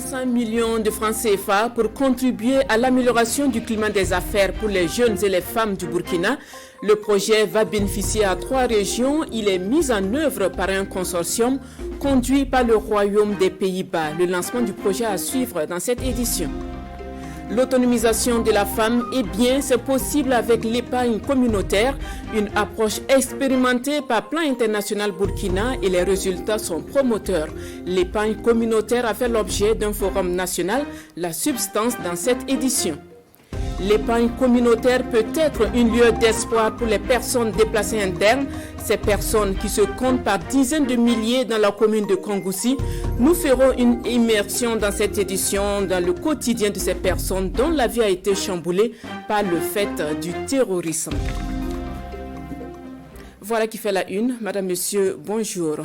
500 millions de francs CFA pour contribuer à l'amélioration du climat des affaires pour les jeunes et les femmes du Burkina. Le projet va bénéficier à 3 régions. Il est mis en œuvre par un consortium conduit par le Royaume des Pays-Bas. Le lancement du projet à suivre dans cette édition. L'autonomisation de la femme, c'est possible avec l'épargne communautaire, une approche expérimentée par Plan International Burkina et les résultats sont promoteurs. L'épargne communautaire a fait l'objet d'un forum national, la substance dans cette édition. L'épargne communautaire peut être une lieu d'espoir pour les personnes déplacées internes, ces personnes qui se comptent par dizaines de milliers dans la commune de Kongoussi. Nous ferons une immersion dans cette édition dans le quotidien de ces personnes dont la vie a été chamboulée par le fait du terrorisme. Voilà qui fait la une. Madame, Monsieur, bonjour.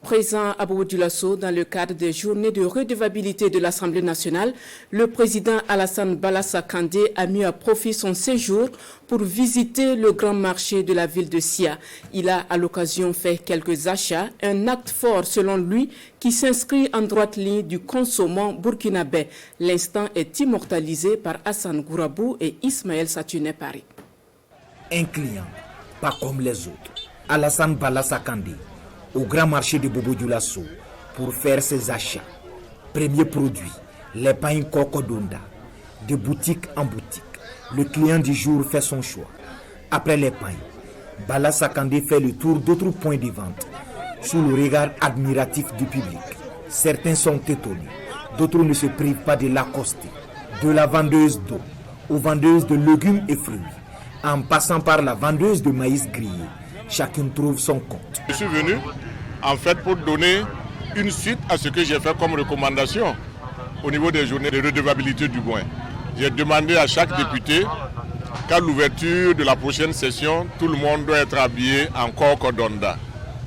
Présent à Bobo Dioulasso dans le cadre des journées de redevabilité de l'Assemblée nationale, le président Alassane Balassa Kandé a mis à profit son séjour pour visiter le grand marché de la ville de Sia. Il a à l'occasion fait quelques achats, un acte fort selon lui qui s'inscrit en droite ligne du consommant burkinabé. L'instant est immortalisé par Hassan Gourabou et Ismaël Satuné Paris. Un client, pas comme les autres. Alassane Balassa Kandé au grand marché de Bobo Dioulasso pour faire ses achats. Premier produit, l'épargne Kokodonda, de boutique en boutique. Le client du jour fait son choix. Après l'épargne, Balassa Kandé fait le tour d'autres points de vente sous le regard admiratif du public. Certains sont étonnés, d'autres ne se privent pas de l'accoster. De la vendeuse d'eau aux vendeuses de légumes et fruits, en passant par la vendeuse de maïs grillé. Chacun trouve son compte. Je suis venu en fait pour donner une suite à ce que j'ai fait comme recommandation au niveau des journées de redevabilité du Boin. J'ai demandé à chaque député qu'à l'ouverture de la prochaine session, tout le monde doit être habillé en Kokodonda.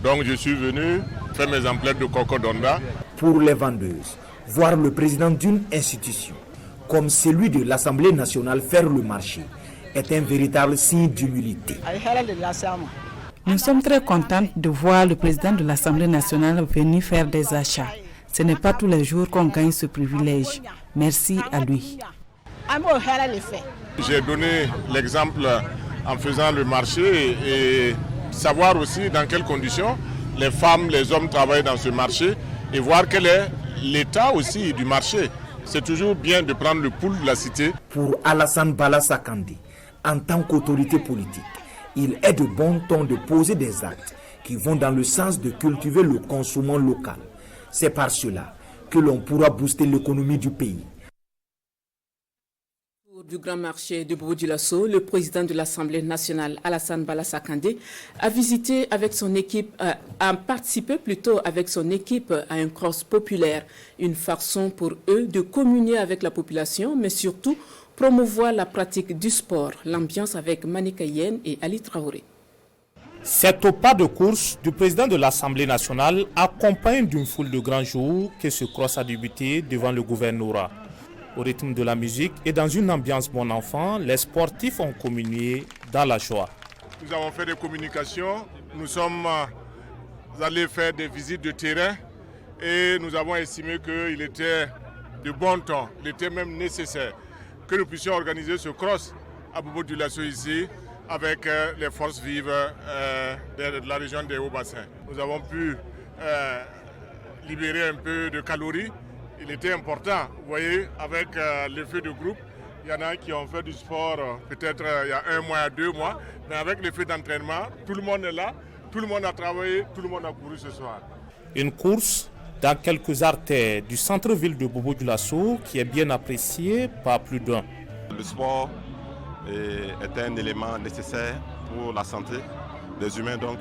Donc je suis venu faire mes emplettes de Kokodonda. Pour les vendeuses, voir le président d'une institution comme celui de l'Assemblée nationale faire le marché est un véritable signe d'humilité. Nous sommes très contents de voir le président de l'Assemblée nationale venir faire des achats. Ce n'est pas tous les jours qu'on gagne ce privilège. Merci à lui. J'ai donné l'exemple en faisant le marché et savoir aussi dans quelles conditions les femmes, les hommes travaillent dans ce marché et voir quel est l'état aussi du marché. C'est toujours bien de prendre le pouls de la cité. Pour Alassane Balassa Kandé, en tant qu'autorité politique, il est de bon ton de poser des actes qui vont dans le sens de cultiver le consommant local. C'est par cela que l'on pourra booster l'économie du pays. Du grand marché de Bobo Dioulasso, le président de l'Assemblée nationale, Alassane Balassa Kandé, a participé avec son équipe à un cross populaire, une façon pour eux de communier avec la population, mais surtout promouvoir la pratique du sport. L'ambiance avec Manika Yen et Ali Traoré. C'est au pas de course du président de l'Assemblée nationale, accompagné d'une foule de grands jours, que ce cross a débuté devant le gouvernorat. Au rythme de la musique et dans une ambiance bon enfant, les sportifs ont communié dans la joie. Nous avons fait des communications, nous sommes allés faire des visites de terrain et nous avons estimé qu'il était de bon temps, il était même nécessaire que nous puissions organiser ce cross à Bobo Dioulasso ici avec les forces vives de la région des Hauts-Bassins. Nous avons pu libérer un peu de calories. Il était important, vous voyez, avec l'effet de groupe, il y en a qui ont fait du sport peut-être il y a 1 mois, 2 mois, mais avec l'effet d'entraînement, tout le monde est là, tout le monde a travaillé, tout le monde a couru ce soir. Une course dans quelques artères du centre-ville de Bobo Dioulasso qui est bien apprécié par plus d'un. Le sport est un élément nécessaire pour la santé des humains, donc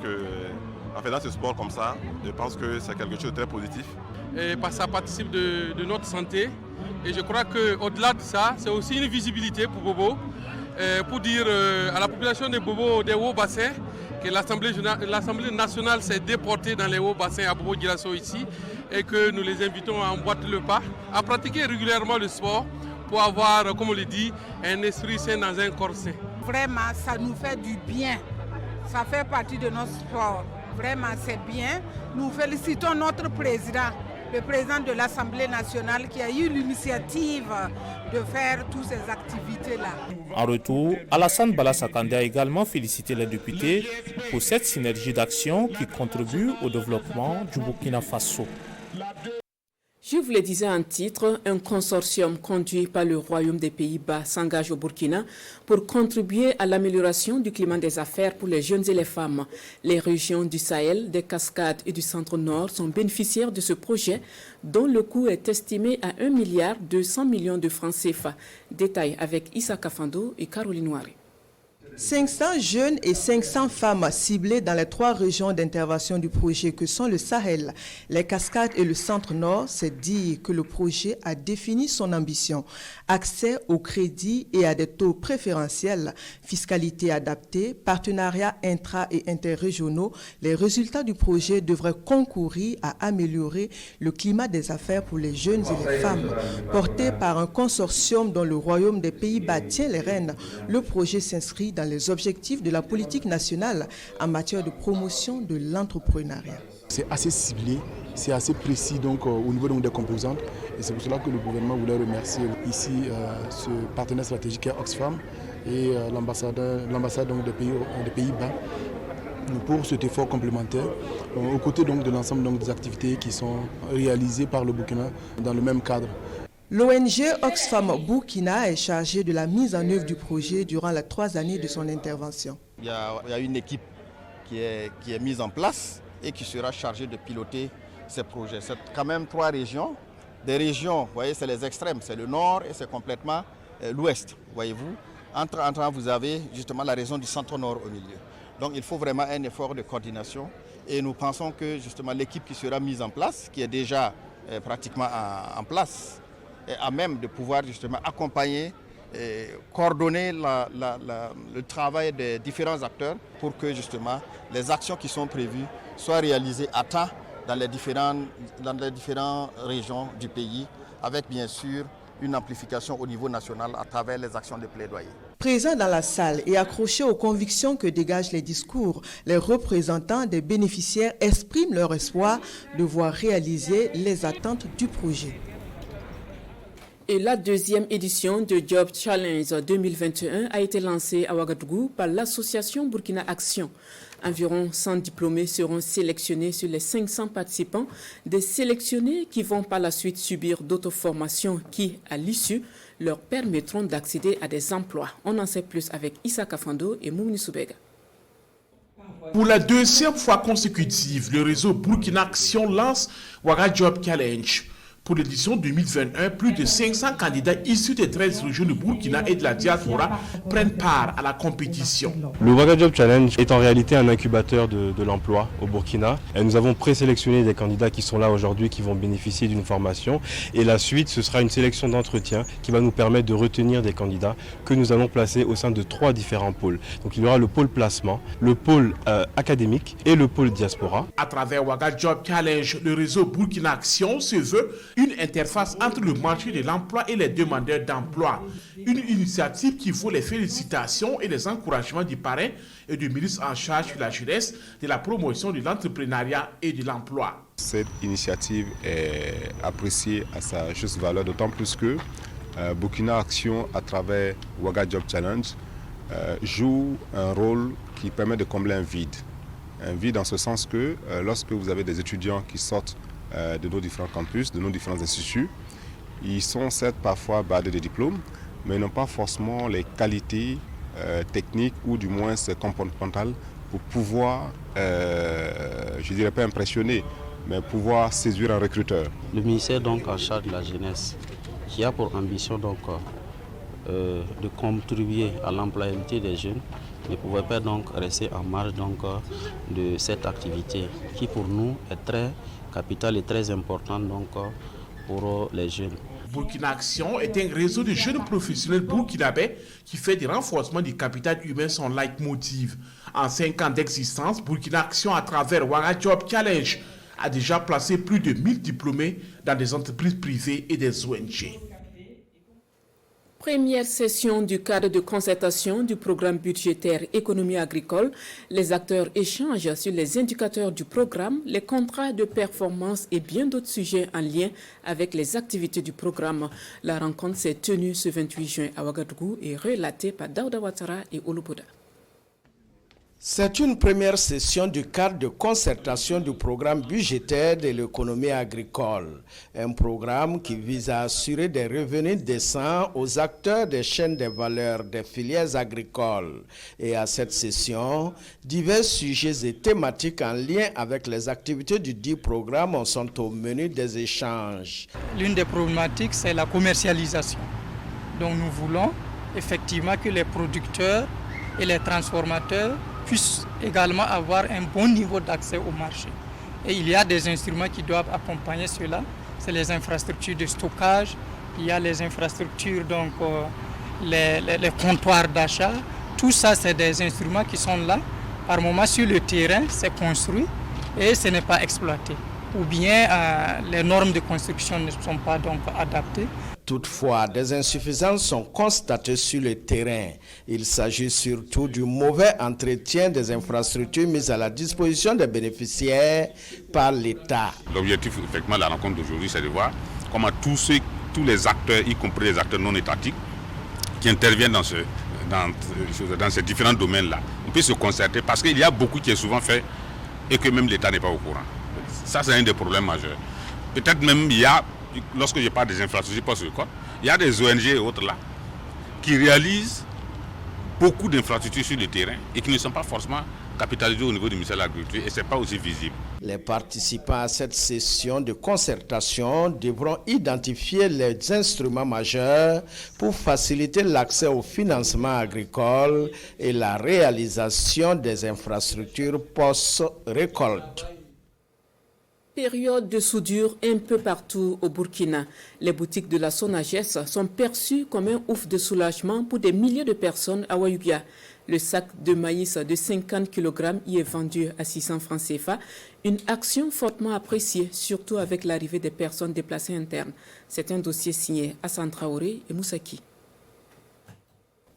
en faisant ce sport comme ça, je pense que c'est quelque chose de très positif. Parce que ça participe de notre santé et je crois qu'au-delà de ça, c'est aussi une visibilité pour Bobo, pour dire à la population de Bobo, des Hauts-Bassins, que l'Assemblée nationale s'est déportée dans les Hauts-Bassins à Bobo Dioulasso ici et que nous les invitons à emboîter le pas, à pratiquer régulièrement le sport pour avoir, comme on le dit, un esprit sain dans un corps sain. Vraiment, ça nous fait du bien, ça fait partie de notre sport. Vraiment, c'est bien. Nous félicitons notre président le président de l'Assemblée nationale qui a eu l'initiative de faire toutes ces activités-là. En retour, Alassane Balaza Kandé a également félicité les députés pour cette synergie d'action qui contribue au développement du Burkina Faso. Je vous le disais en titre, un consortium conduit par le Royaume des Pays-Bas s'engage au Burkina pour contribuer à l'amélioration du climat des affaires pour les jeunes et les femmes. Les régions du Sahel, des Cascades et du Centre-Nord sont bénéficiaires de ce projet dont le coût est estimé à 1,2 milliard de francs CFA. Détail avec Issa Kafando et Caroline Ouari. 500 jeunes et 500 femmes ciblées dans les 3 régions d'intervention du projet que sont le Sahel, les Cascades et le Centre-Nord, c'est dire que le projet a défini son ambition. Accès au crédit et à des taux préférentiels, fiscalité adaptée, partenariats intra- et interrégionaux, les résultats du projet devraient concourir à améliorer le climat des affaires pour les jeunes et les femmes. Porté par un consortium dont le Royaume des Pays-Bas tient les rênes, le projet s'inscrit dans les objectifs de la politique nationale en matière de promotion de l'entrepreneuriat. C'est assez ciblé, c'est assez précis donc, au niveau donc, des composantes et c'est pour cela que le gouvernement voulait remercier ici ce partenaire stratégique qui est Oxfam et l'ambassade donc, des Pays-Bas pour cet effort complémentaire aux côtés donc, de l'ensemble donc, des activités qui sont réalisées par le Burkina dans le même cadre. L'ONG Oxfam Burkina est chargée de la mise en œuvre du projet durant les 3 années de son intervention. Il y a une équipe qui est mise en place et qui sera chargée de piloter ces projets. C'est quand même 3 régions. Des régions, vous voyez, c'est les extrêmes, c'est le nord et c'est complètement l'ouest, voyez-vous. Entre vous avez justement la région du centre-nord au milieu. Donc il faut vraiment un effort de coordination et nous pensons que justement l'équipe qui sera mise en place, qui est déjà pratiquement en place, est à même de pouvoir justement accompagner et coordonner le travail des différents acteurs pour que justement les actions qui sont prévues soient réalisées à temps dans les différentes régions du pays, avec bien sûr une amplification au niveau national à travers les actions de plaidoyer. Présents dans la salle et accrochés aux convictions que dégagent les discours, les représentants des bénéficiaires expriment leur espoir de voir réaliser les attentes du projet. Et la 2e édition de Job Challenge 2021 a été lancée à Ouagadougou par l'association Burkina Action. Environ 100 diplômés seront sélectionnés sur les 500 participants, des sélectionnés qui vont par la suite subir d'autres formations qui, à l'issue, leur permettront d'accéder à des emplois. On en sait plus avec Issa Kafando et Mouni Soubega. Pour la 2e fois consécutive, le réseau Burkina Action lance Ouagadougou Job Challenge. Pour l'édition 2021, plus de 500 candidats issus des 13 régions de Burkina et de la diaspora prennent part à la compétition. Le Ouagadougou Job Challenge est en réalité un incubateur de l'emploi au Burkina. Et nous avons présélectionné des candidats qui sont là aujourd'hui, qui vont bénéficier d'une formation. Et la suite, ce sera une sélection d'entretien qui va nous permettre de retenir des candidats que nous allons placer au sein de 3 différents pôles. Donc il y aura le pôle placement, le pôle académique et le pôle diaspora. À travers Ouagadougou Job Challenge, le réseau Burkina Action se veut une interface entre le marché de l'emploi et les demandeurs d'emploi. Une initiative qui vaut les félicitations et les encouragements du parrain et du ministre en charge de la jeunesse, de la promotion de l'entrepreneuriat et de l'emploi. Cette initiative est appréciée à sa juste valeur, d'autant plus que Burkina Action, à travers Ouagadougou Job Challenge, joue un rôle qui permet de combler un vide. Un vide en ce sens que lorsque vous avez des étudiants qui sortent de nos différents campus, de nos différents instituts, ils sont certes parfois bardés de diplômes, mais ils n'ont pas forcément les qualités techniques ou du moins comportementales pour pouvoir, je dirais pas impressionner, mais pouvoir séduire un recruteur. Le ministère donc en charge de la jeunesse, qui a pour ambition donc de contribuer à l'employabilité des jeunes, ne pouvait pas donc rester en marge donc de cette activité qui pour nous est très capitale et très importante donc pour les jeunes. Burkina Action est un réseau de jeunes professionnels burkinabés qui fait du renforcement du capital humain son leitmotiv. En 5 ans d'existence, Burkina Action, à travers Ouagadougou Job Challenge, a déjà placé plus de 1000 diplômés dans des entreprises privées et des ONG. Première session du cadre de concertation du programme budgétaire économie agricole. Les acteurs échangent sur les indicateurs du programme, les contrats de performance et bien d'autres sujets en lien avec les activités du programme. La rencontre s'est tenue ce 28 juin à Ouagadougou et relatée par Daouda Ouattara et Olupoda. C'est une première session du cadre de concertation du programme budgétaire de l'économie agricole. Un programme qui vise à assurer des revenus décents aux acteurs des chaînes de valeur des filières agricoles. Et à cette session, divers sujets et thématiques en lien avec les activités du dit programme sont au menu des échanges. L'une des problématiques, c'est la commercialisation. Donc nous voulons effectivement que les producteurs et les transformateurs puissent également avoir un bon niveau d'accès au marché. Et il y a des instruments qui doivent accompagner cela. C'est les infrastructures de stockage, il y a les infrastructures, donc les comptoirs d'achat. Tout ça, c'est des instruments qui sont là. Par moment, sur le terrain, c'est construit et ce n'est pas exploité. Ou bien les normes de construction ne sont pas donc adaptées. Toutefois, des insuffisances sont constatées sur le terrain. Il s'agit surtout du mauvais entretien des infrastructures mises à la disposition des bénéficiaires par l'État. L'objectif, effectivement, de la rencontre d'aujourd'hui, c'est de voir comment tous les acteurs, y compris les acteurs non étatiques, qui interviennent dans ces différents domaines-là, on peut se concerter parce qu'il y a beaucoup qui est souvent fait et que même l'État n'est pas au courant. Ça, c'est un des problèmes majeurs. Peut-être même il y a, lorsque je parle des infrastructures, pas sur le code, il y a des ONG et autres là qui réalisent beaucoup d'infrastructures sur le terrain et qui ne sont pas forcément capitalisées au niveau du ministère de l'Agriculture et ce n'est pas aussi visible. Les participants à cette session de concertation devront identifier les instruments majeurs pour faciliter l'accès au financement agricole et la réalisation des infrastructures post-récolte. Période de soudure un peu partout au Burkina. Les boutiques de la SONAGES sont perçues comme un ouf de soulagement pour des milliers de personnes à Ouayouga. Le sac de maïs de 50 kg y est vendu à 600 francs CFA. Une action fortement appréciée, surtout avec l'arrivée des personnes déplacées internes. C'est un dossier signé Hassan Traoré et Moussaki.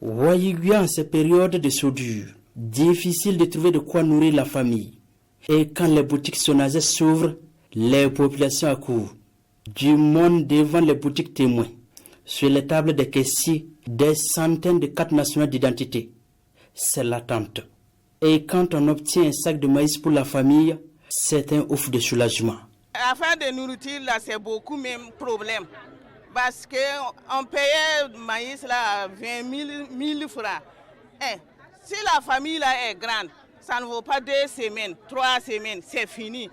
Ouayouga en ces périodes de soudure, difficile de trouver de quoi nourrir la famille. Et quand les boutiques SONAGES s'ouvrent, les populations accourent. Du monde devant les boutiques témoins. Sur les tables des caissiers, des centaines de cartes nationales d'identité. C'est l'attente. Et quand on obtient un sac de maïs pour la famille, c'est un ouf de soulagement. Afin de nourriture, là, c'est beaucoup même problème. Parce qu'on payait le maïs là, à 20 000 francs. Et si la famille là, est grande, ça ne vaut pas 2 semaines, 3 semaines, c'est fini.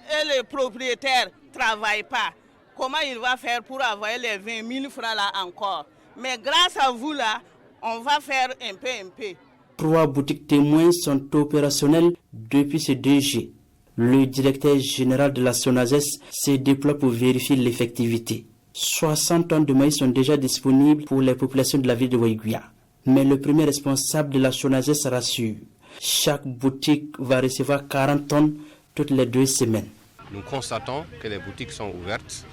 Et le propriétaire ne travaille pas. Comment il va faire pour avoir les 20 000 francs là encore? Mais grâce à vous là, on va faire un peu. 3 boutiques témoins sont opérationnelles depuis ce 2 juillet. Le directeur général de la SONAGES se déploie pour vérifier l'effectivité. 60 tonnes de maïs sont déjà disponibles pour les populations de la ville de Ouayouga. Mais le premier responsable de la SONAGES rassure. Chaque boutique va recevoir 40 tonnes toutes les 2 semaines. Nous constatons que les boutiques sont ouvertes.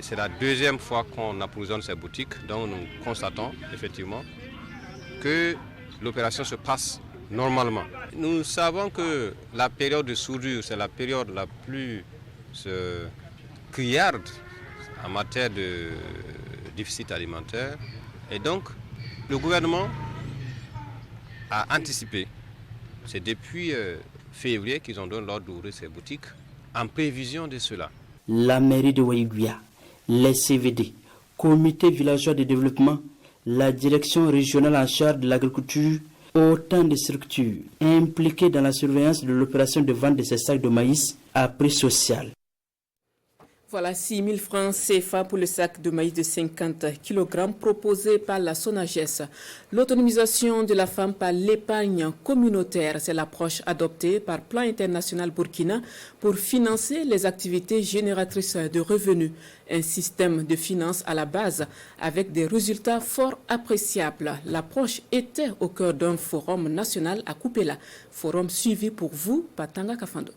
C'est la 2e fois qu'on approvisionne ces boutiques. Donc nous constatons effectivement que l'opération se passe normalement. Nous savons que la période de soudure, c'est la période la plus criarde en matière de déficit alimentaire. Et donc, le gouvernement a anticipé. C'est depuis février qu'ils ont donné l'ordre d'ouvrir ces boutiques en prévision de cela. La mairie de Ouayouga, les CVD, Comité villageois de développement, la direction régionale en charge de l'agriculture, autant de structures impliquées dans la surveillance de l'opération de vente de ces sacs de maïs à prix social. Voilà 6 000 francs CFA pour le sac de maïs de 50 kg proposé par la SONAGES. L'autonomisation de la femme par l'épargne communautaire, c'est l'approche adoptée par Plan International Burkina pour financer les activités génératrices de revenus. Un système de finance à la base avec des résultats fort appréciables. L'approche était au cœur d'un forum national à Koupela. Forum suivi pour vous par Tanga Kafando.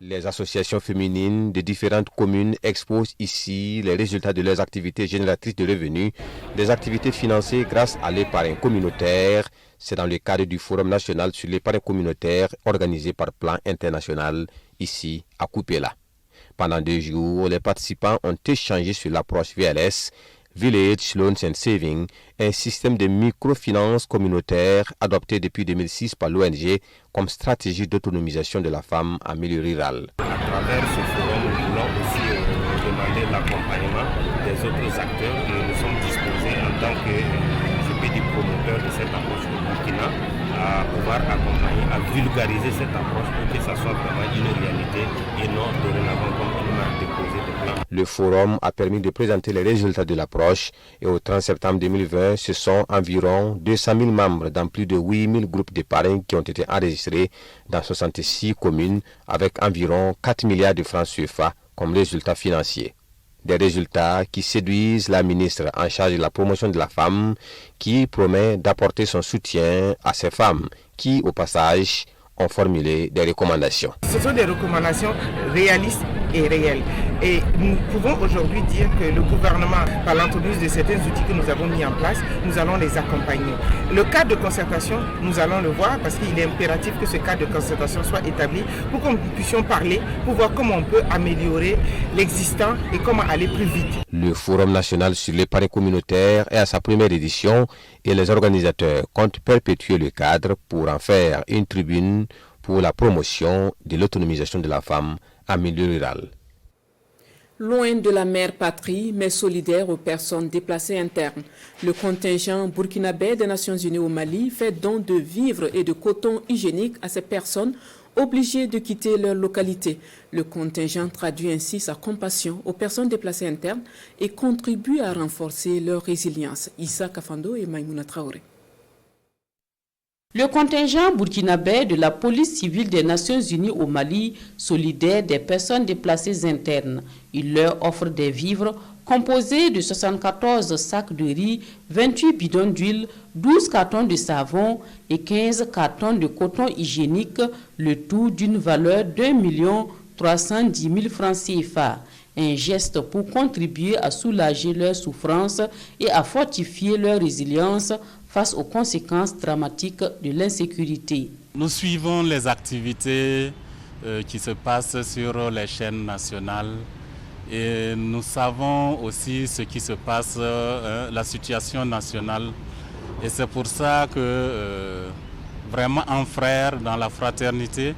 Les associations féminines de différentes communes exposent ici les résultats de leurs activités génératrices de revenus, des activités financées grâce à l'épargne communautaire. C'est dans le cadre du Forum national sur l'épargne communautaire organisé par Plan International ici à Kupela. Pendant 2 jours, les participants ont échangé sur l'approche VLS, Village Loans and Savings, un système de microfinance communautaire adopté depuis 2006 par l'ONG comme stratégie d'autonomisation de la femme en milieu rural. À travers ce forum, nous voulons aussi demander l'accompagnement des autres acteurs et nous sommes disposés en tant que promoteurs de cette approche au Burkina à pouvoir accompagner, à vulgariser cette approche pour que ça soit vraiment une réalité et non dorénavant comme une marque déposée de plan. Le forum a permis de présenter les résultats de l'approche et au 30 septembre 2020, ce sont environ 200 000 membres dans plus de 8 000 groupes d'épargne qui ont été enregistrés dans 66 communes avec environ 4 milliards de francs CFA comme résultat financier. Des résultats qui séduisent la ministre en charge de la promotion de la femme qui promet d'apporter son soutien à ces femmes qui, au passage, ont formulé des recommandations. Ce sont des recommandations réalistes et réelles. Et nous pouvons aujourd'hui dire que le gouvernement, par l'entremise de certains outils que nous avons mis en place, nous allons les accompagner. Le cadre de concertation, nous allons le voir parce qu'il est impératif que ce cadre de concertation soit établi pour que nous puissions parler, pour voir comment on peut améliorer l'existant et comment aller plus vite. Le Forum national sur l'épargne communautaire est à sa première édition et les organisateurs comptent perpétuer le cadre pour en faire une tribune pour la promotion de l'autonomisation de la femme en milieu rural. Loin de la mère patrie, mais solidaire aux personnes déplacées internes, le contingent burkinabé des Nations Unies au Mali fait don de vivres et de coton hygiénique à ces personnes obligées de quitter leur localité. Le contingent traduit ainsi sa compassion aux personnes déplacées internes et contribue à renforcer leur résilience. Issa Kafando et Maïmouna Traoré. Le contingent burkinabé de la police civile des Nations Unies au Mali, solidaire des personnes déplacées internes, il leur offre des vivres composés de 74 sacs de riz, 28 bidons d'huile, 12 cartons de savon et 15 cartons de coton hygiénique, le tout d'une valeur d'1 310 000 francs CFA. Un geste pour contribuer à soulager leurs souffrances et à fortifier leur résilience face aux conséquences dramatiques de l'insécurité. Nous suivons les activités qui se passent sur les chaînes nationales et nous savons aussi ce qui se passe, la situation nationale. Et c'est pour ça que vraiment en frère, dans la fraternité,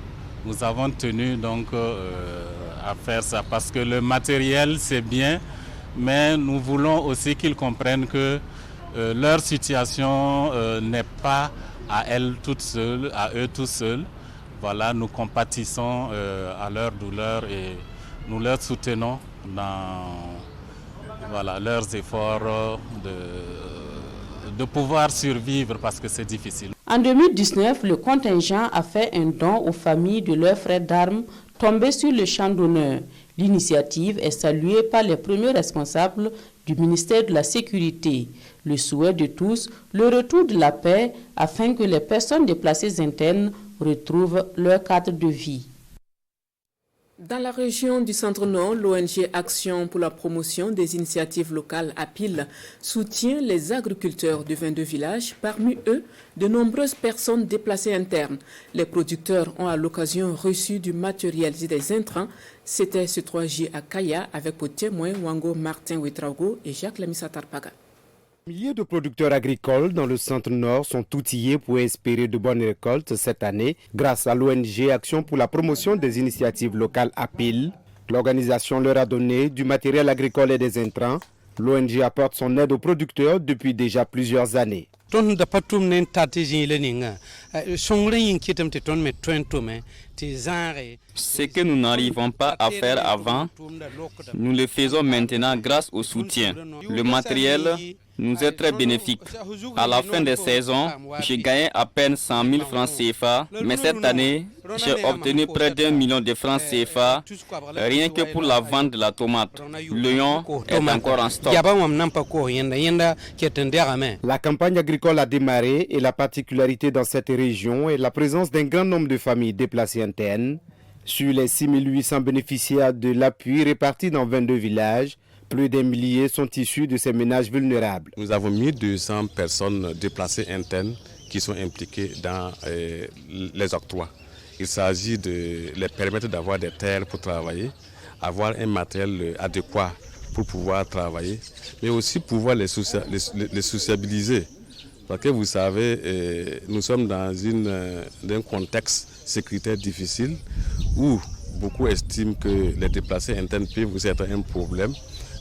nous avons tenu donc à faire ça parce que le matériel c'est bien, mais nous voulons aussi qu'ils comprennent que leur situation n'est pas à elles toutes seules, à eux tous seuls. Voilà, nous compatissons à leur douleur et nous leur soutenons dans leurs efforts de pouvoir survivre parce que c'est difficile. En 2019, le contingent a fait un don aux familles de leurs frères d'armes tombés sur le champ d'honneur. L'initiative est saluée par les premiers responsables du ministère de la Sécurité. Le souhait de tous, le retour de la paix afin que les personnes déplacées internes retrouvent leur cadre de vie. Dans la région du Centre-Nord, l'ONG Action pour la promotion des initiatives locales APIL soutient les agriculteurs de 22 villages, parmi eux de nombreuses personnes déplacées internes. Les producteurs ont à l'occasion reçu du matériel et des intrants. C'était ce 3J à Kaya avec pour témoins Wango Martin Ouedraogo et Jacques Lamissa Tarpaga. Milliers de producteurs agricoles dans le Centre-Nord sont outillés pour espérer de bonnes récoltes cette année grâce à l'ONG Action pour la promotion des initiatives locales APIL. L'organisation leur a donné du matériel agricole et des intrants. L'ONG apporte son aide aux producteurs depuis déjà plusieurs années. Ce que nous n'arrivons pas à faire avant, nous le faisons maintenant grâce au soutien. Le matériel nous est très bénéfique. À la fin des saisons, j'ai gagné à peine 100 000 francs CFA, mais cette année, j'ai obtenu près d'1 million de francs CFA, rien que pour la vente de la tomate. L'oignon est encore en stock. La campagne agricole a démarré et la particularité dans cette région est la présence d'un grand nombre de familles déplacées internes Sur les 6800 bénéficiaires de l'appui répartis dans 22 villages, plus d'un millier sont issus de ces ménages vulnérables. Nous avons 1200 personnes déplacées internes qui sont impliquées dans les octrois. Il s'agit de les permettre d'avoir des terres pour travailler, avoir un matériel adéquat pour pouvoir travailler, mais aussi pouvoir les sociabiliser. Parce que vous savez, nous sommes dans un contexte sécuritaire difficile où beaucoup estiment que les déplacés internes peuvent être un problème,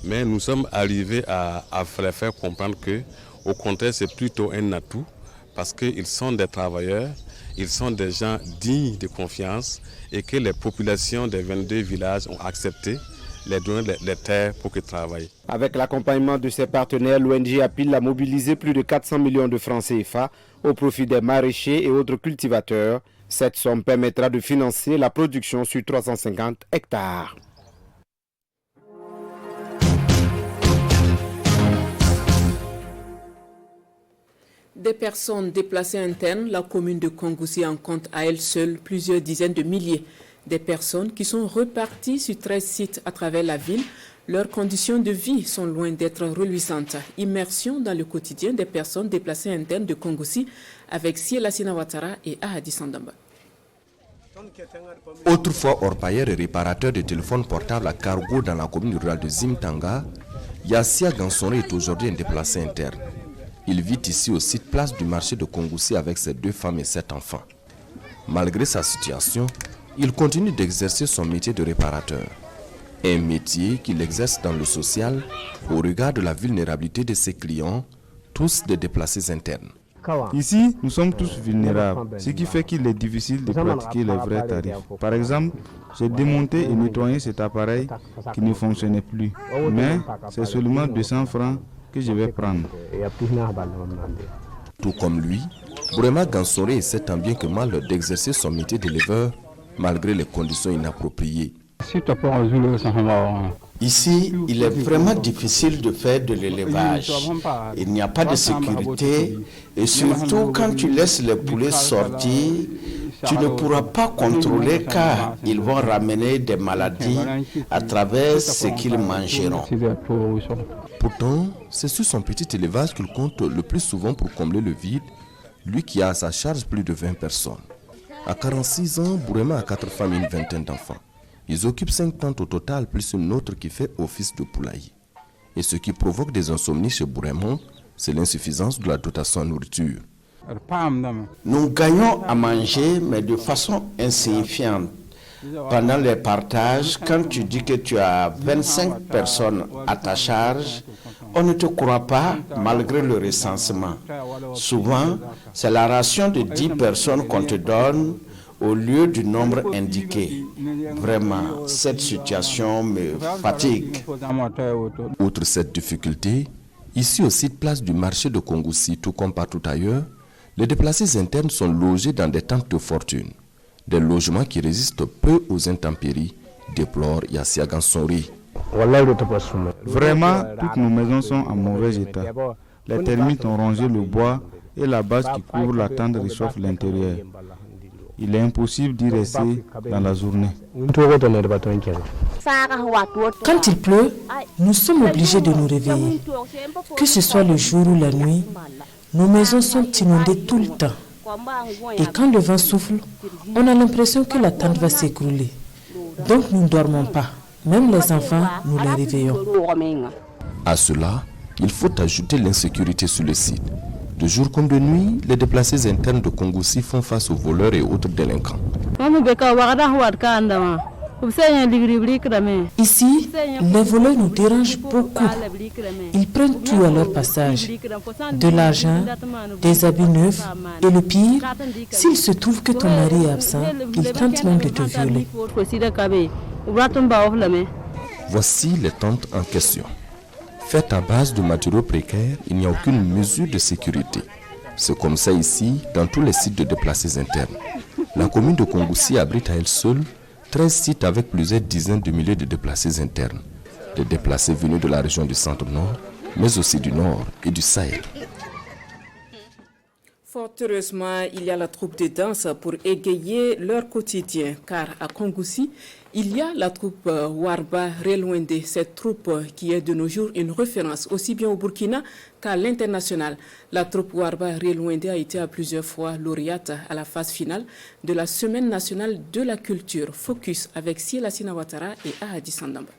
mais nous sommes arrivés à les faire comprendre que, au contraire, c'est plutôt un atout parce qu'ils sont des travailleurs, ils sont des gens dignes de confiance et que les populations des 22 villages ont accepté les donner les terres pour qu'ils travaillent. Avec l'accompagnement de ses partenaires, l'ONG APIL a mobilisé plus de 400 millions de francs CFA au profit des maraîchers et autres cultivateurs. Cette somme permettra de financer la production sur 350 hectares. Des personnes déplacées internes, la commune de Kongoussi en compte à elle seule plusieurs dizaines de milliers. Des personnes qui sont reparties sur 13 sites à travers la ville. Leurs conditions de vie sont loin d'être reluisantes. Immersion dans le quotidien des personnes déplacées internes de Kongoussi avec Siela Sinawatara et Ahadi Sandamba. Autrefois orpailleur et réparateur de téléphones portables à cargo dans la commune rurale de Zimtanga, Yassia Gansonre est aujourd'hui un déplacé interne. Il vit ici au site place du marché de Kongoussi avec ses 2 femmes et 7 enfants. Malgré sa situation, il continue d'exercer son métier de réparateur. Un métier qu'il exerce dans le social au regard de la vulnérabilité de ses clients, tous des déplacés internes. Ici, nous sommes tous vulnérables, ce qui fait qu'il est difficile de pratiquer les vrais tarifs. Par exemple, j'ai démonté et nettoyé cet appareil qui ne fonctionnait plus, mais c'est seulement 200 francs que je vais prendre. Tout comme lui, Bourema Gansore essaie tant bien que mal d'exercer son métier d'éleveur malgré les conditions inappropriées. Ici, il est vraiment difficile de faire de l'élevage. Il n'y a pas de sécurité et surtout quand tu laisses les poulets sortir, tu ne pourras pas contrôler car ils vont ramener des maladies à travers ce qu'ils mangeront. Pourtant, c'est sur son petit élevage qu'il compte le plus souvent pour combler le vide, lui qui a à sa charge plus de 20 personnes. À 46 ans, Bourema a 4 femmes et une vingtaine d'enfants. Ils occupent 5 tentes au total, plus une autre qui fait office de poulailler. Et ce qui provoque des insomnies chez Bourema, c'est l'insuffisance de la dotation en nourriture. Nous gagnons à manger, mais de façon insignifiante. Pendant les partages, quand tu dis que tu as 25 personnes à ta charge, on ne te croit pas malgré le recensement. Souvent, c'est la ration de 10 personnes qu'on te donne au lieu du nombre indiqué. Vraiment, cette situation me fatigue. Outre cette difficulté, ici au site place du marché de Kongoussi, tout comme partout ailleurs, les déplacés internes sont logés dans des tentes de fortune. Des logements qui résistent peu aux intempéries, déplore Yassia Gansori. Vraiment, toutes nos maisons sont en mauvais état. Les termites ont rongé le bois et la base qui couvre la tente réchauffe l'intérieur. Il est impossible d'y rester dans la journée. Quand il pleut, nous sommes obligés de nous réveiller. Que ce soit le jour ou la nuit, nos maisons sont inondées tout le temps. Et quand le vent souffle, on a l'impression que la tente va s'écrouler. Donc nous ne dormons pas. Même les enfants, nous les réveillons. À cela, il faut ajouter l'insécurité sur le site. De jour comme de nuit, les déplacés internes de Kongoussi font face aux voleurs et autres délinquants. Ici, les voleurs nous dérangent beaucoup. Ils prennent tout à leur passage. De l'argent, des habits neufs et le pire, s'il se trouve que ton mari est absent, ils tentent même de te violer. Voici les tentes en question. Faites à base de matériaux précaires, il n'y a aucune mesure de sécurité. C'est comme ça ici, dans tous les sites de déplacés internes. La commune de Kongoussi abrite à elle seule 13 sites avec plusieurs dizaines de milliers de déplacés internes. Des déplacés venus de la région du centre-nord, mais aussi du nord et du Sahel. Fort heureusement, il y a la troupe de danse pour égayer leur quotidien, car à Kongoussi, il y a la troupe Warba Relwende, cette troupe qui est de nos jours une référence aussi bien au Burkina qu'à l'international. La troupe Warba Relwende a été à plusieurs fois lauréate à la phase finale de la Semaine nationale de la culture. Focus avec Siela Sinawatara et Ahadi Sandamba.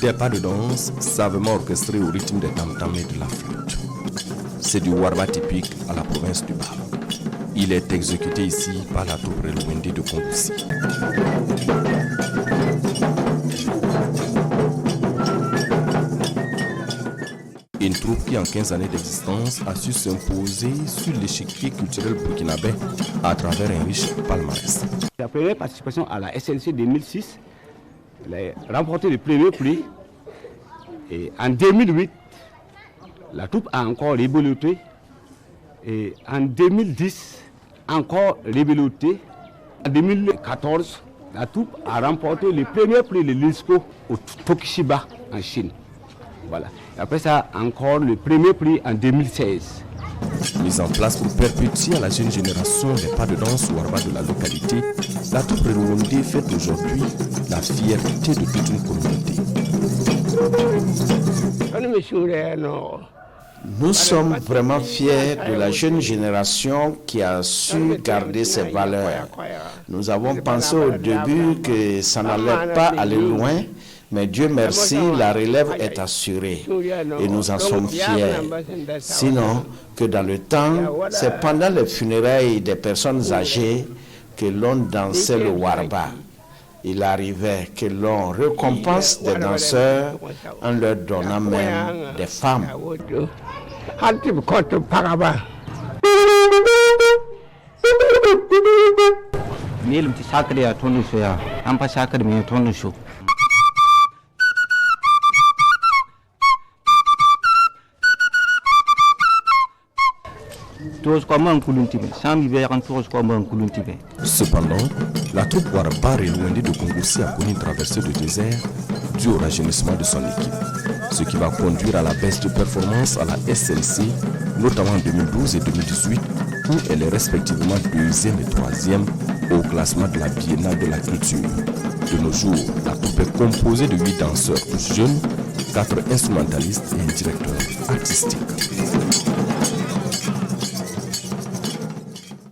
Des pas de danse savamment orchestrés au rythme des tam-tams et de la flûte. C'est du Warba typique à la province du Bas. Il est exécuté ici par la troupe Relwende de Kongoussi. Une troupe qui en 15 années d'existence a su s'imposer sur l'échiquier culturel burkinabé à travers un riche palmarès. La première participation à la SNC 2006, elle a remporté le premier prix. Et en 2008, la troupe a encore révolté. Et en 2010, encore révolté. En 2014, la troupe a remporté le premier prix de l'UNESCO au Tokishiba en Chine. Voilà. Et après ça, encore le premier prix en 2016. Mise en place pour perpétuer à la jeune génération les pas de danse Warba de la localité, la troupe Relwende fait aujourd'hui la fierté de toute une communauté. Nous sommes vraiment fiers de la jeune génération qui a su garder ses valeurs. Nous avons pensé au début que ça n'allait pas aller loin, mais Dieu merci, la relève est assurée et nous en sommes fiers. Sinon, que dans le temps, c'est pendant les funérailles des personnes âgées que l'on dansait le Warba. Il arrivait que l'on récompense des danseurs en leur donnant même des femmes. Cependant, la troupe Warba Relwende de Kongoussi a connu une traversée de désert due au rajeunissement de son équipe, ce qui va conduire à la baisse de performance à la SNC, notamment en 2012 et 2018, où elle est respectivement 2e et 3e au classement de la Biennale de la culture. De nos jours, la troupe est composée de 8 danseurs jeunes, 4 instrumentalistes et un directeur artistique.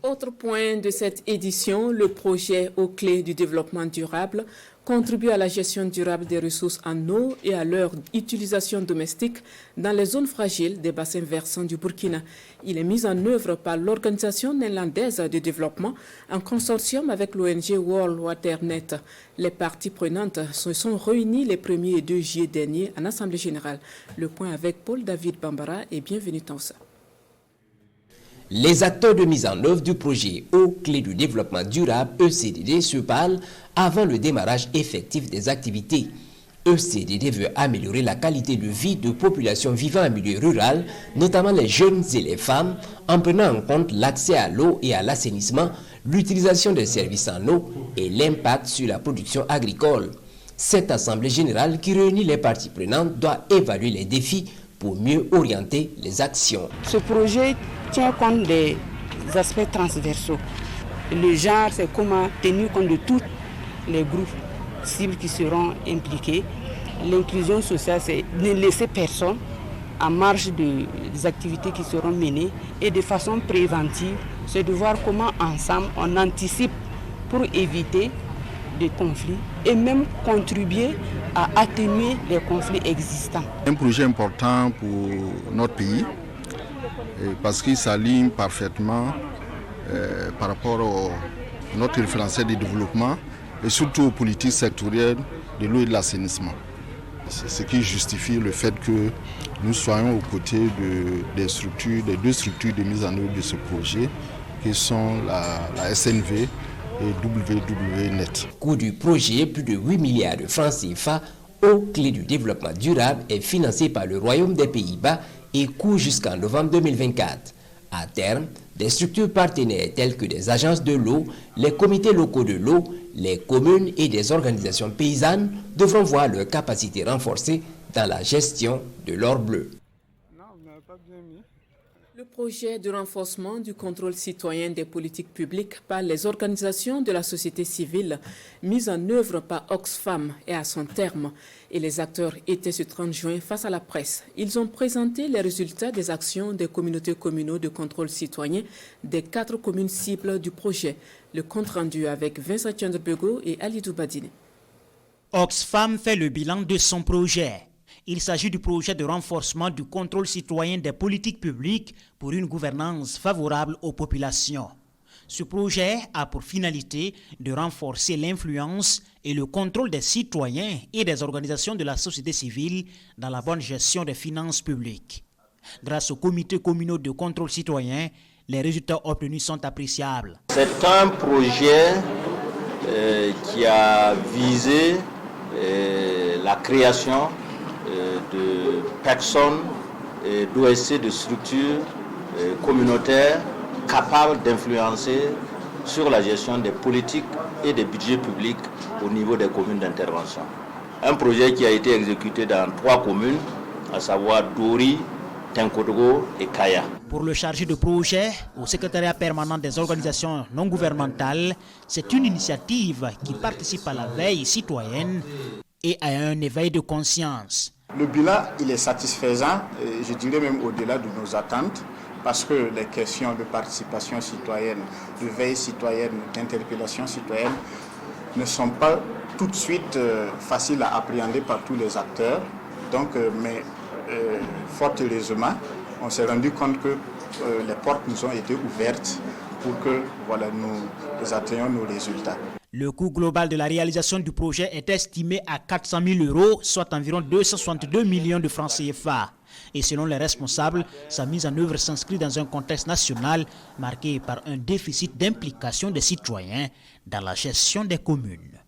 Autre point de cette édition, le projet aux clés du développement durable contribue à la gestion durable des ressources en eau et à leur utilisation domestique dans les zones fragiles des bassins versants du Burkina. Il est mis en œuvre par l'Organisation néerlandaise de développement en consortium avec l'ONG World WaterNet. Les parties prenantes se sont réunies les 1er et 2 juillet dernier en Assemblée générale. Le point avec Paul David Bambara et bienvenue Tansa. Les acteurs de mise en œuvre du projet aux clés du développement durable ECDD se parlent avant le démarrage effectif des activités. ECDD veut améliorer la qualité de vie de populations vivant en milieu rural, notamment les jeunes et les femmes, en prenant en compte l'accès à l'eau et à l'assainissement, l'utilisation des services en eau et l'impact sur la production agricole. Cette assemblée générale qui réunit les parties prenantes doit évaluer les défis pour mieux orienter les actions. Ce projet tient compte des aspects transversaux. Le genre, c'est comment tenir compte de tous les groupes cibles qui seront impliqués. L'inclusion sociale, c'est ne laisser personne en marge des activités qui seront menées. Et de façon préventive, c'est de voir comment ensemble on anticipe pour éviter des conflits et même contribuer à atténuer les conflits existants. Un projet important pour notre pays parce qu'il s'aligne parfaitement par rapport à notre référentiel de développement et surtout aux politiques sectorielles de l'eau et de l'assainissement. C'est ce qui justifie le fait que nous soyons aux côtés des deux structures de mise en œuvre de ce projet qui sont la SNV et WWNet. Coût du projet, plus de 8 milliards de francs CFA aux clés du développement durable est financé par le Royaume des Pays-Bas et court jusqu'en novembre 2024. À terme, des structures partenaires telles que des agences de l'eau, les comités locaux de l'eau, les communes et des organisations paysannes devront voir leur capacité renforcée dans la gestion de l'or bleu. Le projet de renforcement du contrôle citoyen des politiques publiques par les organisations de la société civile, mis en œuvre par Oxfam, est à son terme. Et les acteurs étaient ce 30 juin face à la presse. Ils ont présenté les résultats des actions des communautés communaux de contrôle citoyen des 4 communes cibles du projet. Le compte rendu avec Vincent Tchandrbego et Alidou Badine. Oxfam fait le bilan de son projet. Il s'agit du projet de renforcement du contrôle citoyen des politiques publiques pour une gouvernance favorable aux populations. Ce projet a pour finalité de renforcer l'influence et le contrôle des citoyens et des organisations de la société civile dans la bonne gestion des finances publiques. Grâce aux comités communaux de contrôle citoyen, les résultats obtenus sont appréciables. C'est un projet qui a visé la création de personnes d'OSC, de structures communautaires capables d'influencer sur la gestion des politiques et des budgets publics au niveau des communes d'intervention. Un projet qui a été exécuté dans 3 communes, à savoir Dori, Tenkodogo et Kaya. Pour le chargé de projet, au secrétariat permanent des organisations non gouvernementales, c'est une initiative qui participe à la veille citoyenne et à un éveil de conscience. Le bilan, il est satisfaisant, et je dirais même au-delà de nos attentes, parce que les questions de participation citoyenne, de veille citoyenne, d'interpellation citoyenne ne sont pas tout de suite faciles à appréhender par tous les acteurs. Donc, fort heureusement, on s'est rendu compte que les portes nous ont été ouvertes pour que nous atteignions nos résultats. Le coût global de la réalisation du projet est estimé à 400 000 €, soit environ 262 millions de francs CFA. Et selon les responsables, sa mise en œuvre s'inscrit dans un contexte national marqué par un déficit d'implication des citoyens dans la gestion des communes.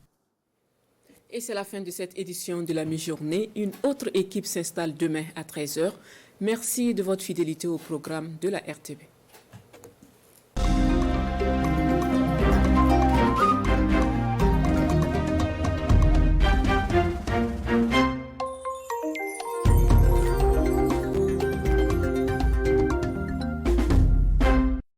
Et c'est la fin de cette édition de la mi-journée. Une autre équipe s'installe demain à 13h. Merci de votre fidélité au programme de la RTB.